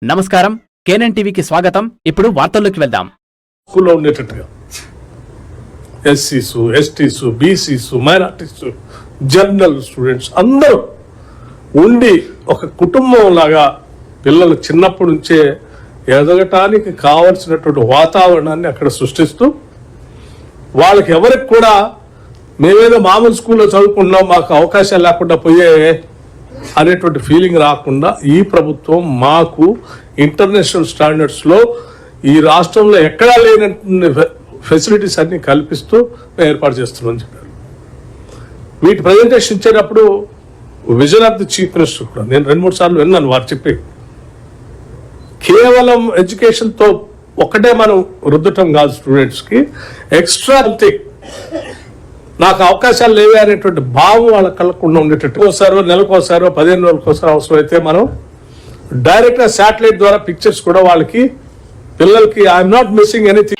నమస్కారం, కేఎన్ఎన్ టీవీకి స్వాగతం. ఇప్పుడు వార్తల్లోకి వెళ్దాం. స్కూల్లో ఉండేటట్టుగా ఎస్సీసు, ఎస్టీసు, బీసీసు, మైనార్టీసు, జనరల్ స్టూడెంట్స్ అందరూ ఉండి ఒక కుటుంబం లాగా పిల్లలు చిన్నప్పటి నుంచే ఎదగటానికి కావలసినటువంటి వాతావరణాన్ని అక్కడ సృష్టిస్తూ వాళ్ళకి ఎవరికి కూడా మేమేదో మామూలు స్కూల్లో చదువుకుంటున్నాం మాకు అవకాశాలు లేకుండా పోయే అనేటువంటి ఫీలింగ్ రాకుండా ఈ ప్రభుత్వం మాకు ఇంటర్నేషనల్ స్టాండర్డ్స్లో ఈ రాష్ట్రంలో ఎక్కడా లేనటువంటి ఫెసిలిటీస్ అన్ని కల్పిస్తూ ఏర్పాటు చేస్తున్నామని చెప్పారు. వీటి ప్రజెంటేషన్ ఇచ్చేటప్పుడు vision of the chief minister కూడా నేను 2-3 సార్లు విన్నాను వారు చెప్పి. కేవలం ఎడ్యుకేషన్తో ఒకటే మనం రుద్దటం కాదు, స్టూడెంట్స్కి ఎక్స్ట్రా అంతే నాకు అవకాశాలు లేవే అనేటువంటి భావం వాళ్ళ కళ్ళకుండా ఉండేటట్టు ఒకసారో నెలకోసారో 15 రోజులకోసారో అవసరమైతే మనం డైరెక్ట్గా శాటిలైట్ ద్వారా పిక్చర్స్ కూడా వాళ్ళకి పిల్లలకి ఐఎమ్ నాట్ మిస్సింగ్ ఎనీథింగ్